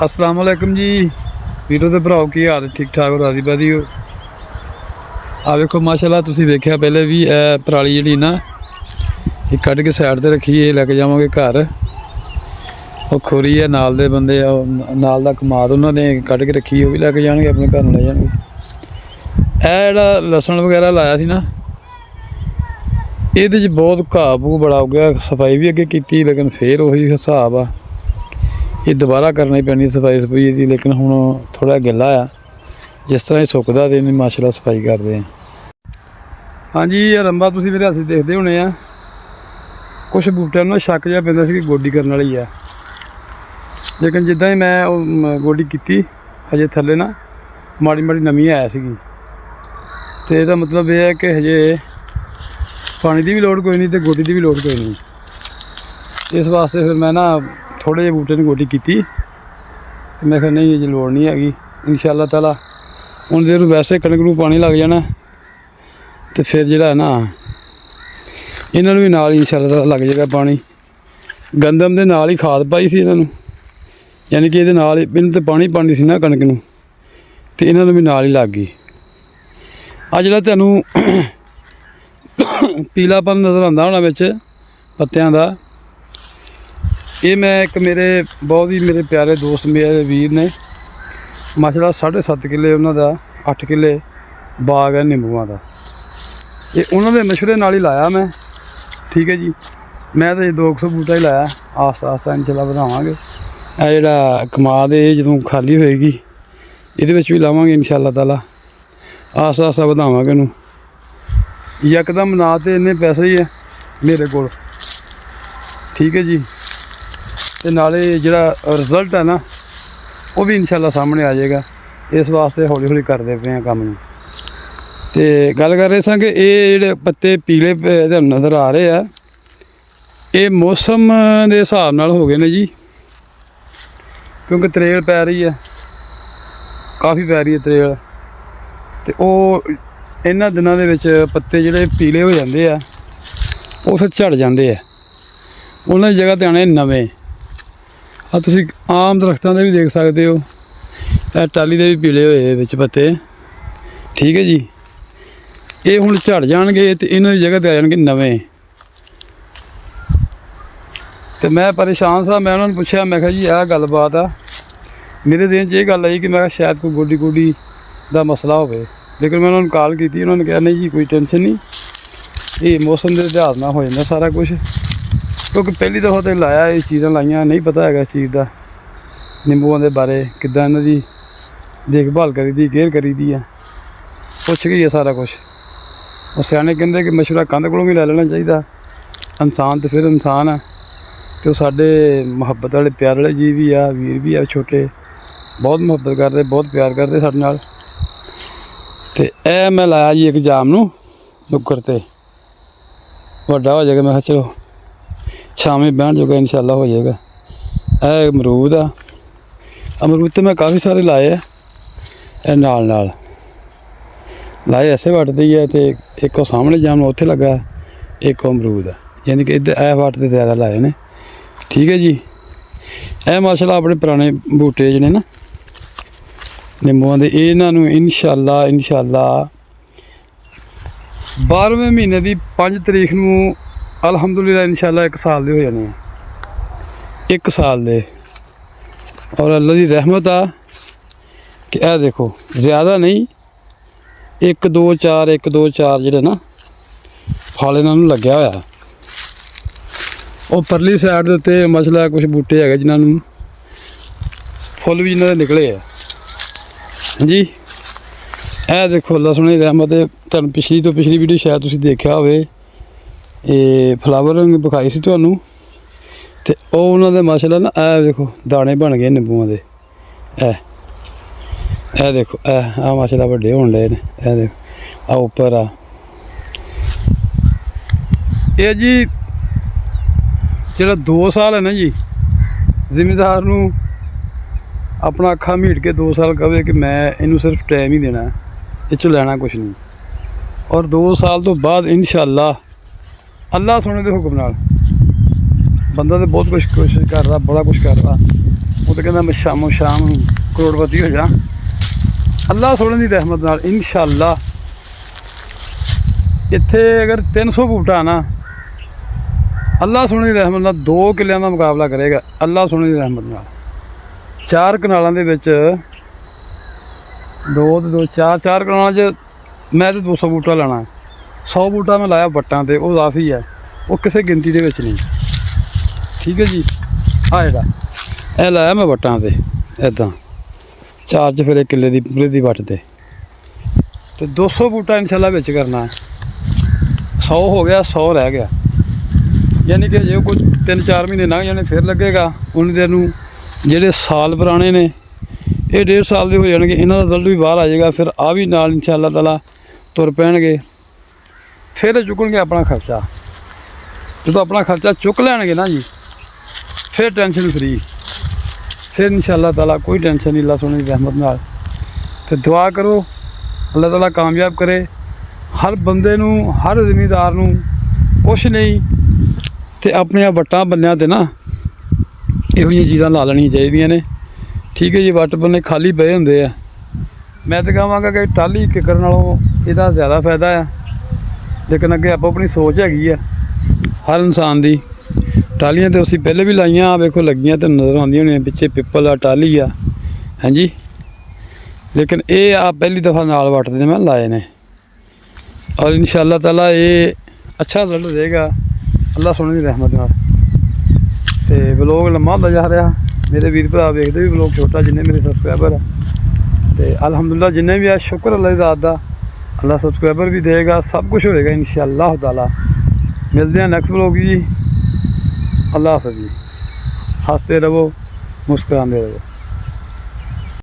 अस्सलाम वालेकुम जी वीरों ते भराओ की हाल ठीक ठाक हो राजी बाजी हो। आ देखो माशाल्लाह तुसीं वेख्या पहले भी पराली जी ना ये कढ़ के साइड ते रखी है, लैके जावांगे घर। वो खोरी है नाल दे बंदे नाल दा कमाद उन्होंने कढ़ के रखी है, वो भी लैके जाणगे अपने घर ले जाणगे। ਇਹ ਜਿਹੜਾ लसन वगैरह लाया सी ना ਇਹਦੇ 'ਚ बहुत घाह भू बड़ा हो गया। सफाई भी अगे की लेकिन फिर वही हिसाब आ, ये दोबारा करनी पैनी सफाई सफाई की। लेकिन हुण थोड़ा गिला आ, जिस तरह सुकदा तो इन्हें माशाल्लाह सफाई करते हैं। हाँ जी ये रंबा तुसीं मेरे हत्थ देखते होने आ। कुछ बूटिਆਂ ਨੂੰ शक जिहा पैंदा सी कि गोडी करने वाली है, लेकिन जिद्दां ही मैं गोडी की हजे थल्ले ना माड़ी माड़ी नमी आया सी। तो इसका मतलब यह है कि हजे पानी की भी लोड़ कोई नहीं तो गोडी की भी लोड़ कोई नहीं। इस वास्ते फिर मैं ना थोड़े जे बूटे गोडी की। मैं फिर नहीं अजे लोड़ नहीं हैगी। इंशाअल्लाह ताला हुण जे वैसे कणक नूं पानी लग जाना तो फिर जिहड़ा ना इन्हां नूं भी नाल इंशाअल्लाह ताला लग जाएगा पानी। गंदम दे नाल ही खाद पाई सी इन्हां नूं, यानी कि इहदे नाल इन्हां ते पानी पानी सी ना कणक नूं, ते इन्हां नूं भी नाल ही लग गई। आ जिहड़ा तुहानूं पीलापन नज़र आंदा होना विच पत्तियां दा, ये मैं एक मेरे बहुत ही मेरे प्यारे दोस्त मेरे वीर ने माशाल्लाह 7.5 किले उन्हों का 8 किले बाग है निंबुआ का। ये उन्होंने मशवरे नाल ही लाया मैं, ठीक है जी। मैं तो 200 बूटा ही लाया, आस्ता आस्ता इंशाल्लाह बढ़ावांगे। यह जिहड़ा कमाद है जो खाली होएगी ये भी लावांगे इंशाल्लाह ताला, आस्ता आस्ता बढ़ावांगे इनू। यकदम ना तो इन्ने पैसे ही है मेरे को, ठीक है जी। तो नाले जिहड़ा रिजल्ट है ना वो भी इंशाल्लाह सामने आ जाएगा। इस वास्ते हौली हौली करते पे हैं काम नूं। ते गल कर रहे सी कि ये जिहड़े पत्ते पीले नज़र आ रहे हैं ये मौसम के हिसाब नाल हो गए ने जी, क्योंकि तरेल पै रही है, काफ़ी पै रही है तरेल। तो वो इन्हां दिनों दे विच पत्ते जिहड़े पीले हो जाते हैं वो फिर झड़ जाते हैं, उन्हां दी जगह ते आने नवें। आ तुसीं आम दरख्तां दे भी देख सकते हो, टाली दे भी पीले होए विच पत्ते, ठीक है जी। ये हुण झड़ जाणगे तो इन्हां दी जगह ते आ जाणगे नवें। तो मैं परेशान सा, मैं उन्होंने पूछा, मैं कहा जी यह गलबात आ। मेरे दिन च ये गल आई कि मैं शायद कोई गोडी गोडी का मसला हो, लेकिन मैं उन्होंने कॉल की, उन्होंने कहा नहीं जी कोई टेंशन नहीं, ये मौसम के लिहाज नाल हो जाता सारा कुछ। क्योंकि पहली दफ़ा तो लाया ये चीज़ां लाइया, नहीं पता है इस चीज़ का निंबुओं के बारे किद्दां इन्हां दी देखभाल करी दी, केयर करी दी है, पुछ गई है सारा कुछ। और सियाने कहते कि मशवरा कंध कोलों भी लै लेना चाहिए। इंसान तो फिर इंसान है, तो साडे मुहब्बत वाले प्यार वाले जी भी आ, वीर भी आ छोटे, बहुत मुहब्बत करते, बहुत प्यार करते साडे नाल। ते ए मैं लाया जी एक जाम नूं नुक्कर ते, वड्डा हो जाएगा। मैं चलो छावें बहन जोगा इंशाल्लाह हो जाएगा। यह अमरूद आ, अमरूद तो मैं काफ़ी सारे लाए है, नाल नाल लाए ऐसे वटते ही है। तो एक सामने जाम उत्थे लगा, एक अमरूद है, यानी कि इधर ऐ वट तो ज़्यादा लाए ने, ठीक है जी। यह माशाल्लाह अपने पुराने बूटे जिहड़े ना निंबुआं दे, इन्हां नूं इंशाल्लाह 12वें महीने की 5 तरीक नूं अलहमदुलिल्लाह इंशाल्लाह 1 साल दे हो जाने, 1 साल दे। और अल्लाह की रहमत आ कि यह देखो ज़्यादा नहीं, 1 2 4 जिहड़े ना फल इन्हां नूं लग्या होया। और परली साइड के उत्ते मसला कुछ बूटे है जिन्होंने फुल भी जिन्होंने निकले है जी। यह देखो लसन की रहमत है। तुहानूं पिछली तो पिछली वीडियो शायद तुसीं देखा होवे, ये फ्लावर रंग विखाई सी तुहानूं, ते ओह उन्हां दे माशाल्लाह ना यह देखो दाने बन गए निंबुआं दे। यह देखो आ माशाल्लाह वड्डे होण लगे ने, यह देखो आ उपर आ ये जी। जिहड़ा 2 साल है ना जी, जिमीदार नूं अपना अखा मीट के 2 साल कहे कि मैं इनू सिर्फ टाइम ही देना, इस लैना कुछ नहीं। और 2 साल तो बाद इंशाअल्लाह अल्लाह सोने के हुक्म नाल बंदा तो बहुत कुछ कोशिश कर रहा, बड़ा कुछ कर रहा, ਉਹ ਤਾਂ ਕਹਿੰਦਾ ਮੈਂ ਸ਼ਾਮੋ ਸ਼ਾਮ ਕਰੋੜਪਤੀ ਹੋ ਜਾ। ਅੱਲਾ ਸੋਹਣੇ ਦੀ ਰਹਿਮਤ ਨਾਲ ਇਨਸ਼ਾਅੱਲਾ ਇੱਥੇ ਅਗਰ 300 ਬੂਟਾ ਨਾ, ਅੱਲਾ ਸੋਹਣੇ ਦੀ ਰਹਿਮਤ ਨਾਲ 2 ਕਿੱਲਿਆਂ ਦਾ ਮੁਕਾਬਲਾ ਕਰੇਗਾ। ਅੱਲਾ ਸੋਹਣੇ ਦੀ ਰਹਿਮਤ ਨਾਲ 4 ਕਨਾਲਾਂ ਦੇ ਵਿੱਚ 2 ਤੇ 2 4 ਕਨਾਲਾਂ 'ਚ ਮੈਂ ਤਾਂ 200 ਬੂਟਾ ਲਾਣਾ। 100 ਬੂਟਾ ਮੈਂ ਲਾਇਆ ਵੱਟਾਂ ਤੇ, ਉਹ ਕਾਫੀ ਹੈ, ਉਹ ਕਿਸੇ ਗਿਣਤੀ ਦੇ ਵਿੱਚ ਨਹੀਂ। ਠੀਕ ਹੈ ਜੀ। ਆਹ ਜਿਹੜਾ ਇਹ ਲਾਇਆ ਮੈਂ ਵੱਟਾਂ ਤੇ ਇੱਦਾਂ 4 ਚ ਫਿਰ 1 ਕਿੱਲੇ ਦੀ ਪੂਰੇ ਦੀ ਵੱਟ ਤੇ 200 ਬੂਟਾ ਇਨਸ਼ਾਅੱਲਾ ਵਿੱਚ ਕਰਨਾ। 100 ਹੋ ਗਿਆ, 100 ਰਹਿ ਗਿਆ, ਯਾਨੀ ਕਿ ਜੇ ਕੋਈ 3-4 ਮਹੀਨੇ ਲੰਘ ਜਾਣੇ ਫਿਰ ਲੱਗੇਗਾ। ਉਨੀ ਦੇਰ ਨੂੰ ਜਿਹੜੇ ਸਾਲ ਪੁਰਾਣੇ ਨੇ ਇਹ 1.5 ਸਾਲ ਦੇ ਹੋ ਜਾਣਗੇ, ਇਹਨਾਂ ਦਾ ਰਿਜ਼ਲਟ ਵੀ ਬਾਹਰ ਆ ਜਾਏਗਾ। ਫਿਰ ਆ ਵੀ ਨਾਲ ਇਨਸ਼ਾਅੱਲਾ ਤਾਲਾ ਤੁਰ ਪੈਣਗੇ। ਫਿਰ ਚੁੱਕਣਗੇ ਆਪਣਾ ਖਰਚਾ। ਜਦੋਂ ਆਪਣਾ ਖਰਚਾ ਚੁੱਕ ਲੈਣਗੇ ਨਾ ਜੀ, ਫਿਰ ਟੈਨਸ਼ਨ ਫਰੀ, ਫਿਰ ਇਨਸ਼ਾਅੱਲਾ ਤਾਲਾ ਕੋਈ ਟੈਨਸ਼ਨ ਨਹੀਂ। ਅੱਲਾ ਸੋਹਣੇ ਦੀ ਰਹਿਮਤ ਨਾਲ ਤੇ ਦੁਆ ਕਰੋ ਅੱਲਾ ਤਾਲਾ ਕਾਮਯਾਬ ਕਰੇ ਹਰ ਬੰਦੇ ਨੂੰ, ਹਰ ਜ਼ਿਮੀਂਦਾਰ ਨੂੰ। ਕੁਛ ਨਹੀਂ ਤੇ ਆਪਣੀਆਂ ਵੱਟਾਂ ਬੰਨਿਆਂ ਤੇ ਨਾ ਇਹੋ ਜਿਹੀਆਂ ਚੀਜ਼ਾਂ ਲਾ ਲੈਣੀਆਂ ਚਾਹੀਦੀਆਂ ਨੇ। ਠੀਕ ਹੈ ਜੀ। ਵੱਟ ਬੰਨੇ ਖਾਲੀ ਪਏ ਹੁੰਦੇ ਆ। ਮੈਂ ਤਾਂ ਕਹਾਂਗਾ ਕਿ ਟਾਹਲੀ ਕਿੱਕਰ ਨਾਲੋਂ ਇਹਦਾ ਜ਼ਿਆਦਾ ਫਾਇਦਾ ਆ, ਲੇਕਿਨ ਅੱਗੇ ਆਪੋ ਆਪਣੀ ਸੋਚ ਹੈਗੀ ਆ ਹਰ ਇਨਸਾਨ ਦੀ। ਟਾਹਲੀਆਂ ਤਾਂ ਅਸੀਂ ਪਹਿਲੇ ਵੀ ਲਾਈਆਂ, ਆ ਵੇਖੋ ਲੱਗੀਆਂ ਤੇ ਨਜ਼ਰ ਆਉਂਦੀਆਂ ਹੋਣੀਆਂ, ਪਿੱਛੇ ਪਿੱਪਲ ਆ, ਟਾਹਲੀ ਆ, ਹਾਂਜੀ। ਲੇਕਿਨ ਇਹ ਆ ਪਹਿਲੀ ਦਫਾ ਨਾਲ ਵੱਟਦੇ ਨੇ ਮੈਂ ਲਾਏ ਨੇ, ਔਰ ਇਨਸ਼ਾਅੱਲਾ ਤਾਲਾ ਇਹ ਅੱਛਾ ਰਿਜ਼ਲਟ ਦੇਗਾ ਅੱਲਾ ਸੋਹਣੇ ਦੀ ਰਹਿਮਤ ਨਾਲ। ਤੇ ਬਲੌਗ ਲੰਮਾ ਹੁੰਦਾ ਜਾ ਰਿਹਾ, ਮੇਰੇ ਵੀਰ ਭਰਾ ਵੇਖਦੇ ਵੀ ਬਲੌਗ ਛੋਟਾ, ਜਿੰਨੇ ਮੇਰੇ ਸਬਸਕ੍ਰਾਈਬਰ ਆ। ਤੇ ਅਲਹਮਦੁਲਿਲਾ ਜਿੰਨੇ ਵੀ ਆ ਸ਼ੁਕਰ ਅੱਲਾ ਦੀ ਜ਼ਾਤ ਦਾ, ਅੱਲਾ ਸਬਸਕ੍ਰਾਈਬਰ ਵੀ ਦੇਗਾ, ਸਭ ਕੁਛ ਹੋਏਗਾ ਇਨਸ਼ਾਅੱਲਾ ਤਾਲਾ। ਮਿਲਦੇ ਹਾਂ ਨੈਕਸਟ ਬਲੌਗ ਜੀ। ਅੱਲਾ ਹਾਫਿਜ਼ ਜੀ। ਹੱਸਦੇ ਰਹੋ, ਮੁਸਕਰਾਉਂਦੇ ਰਹੋ।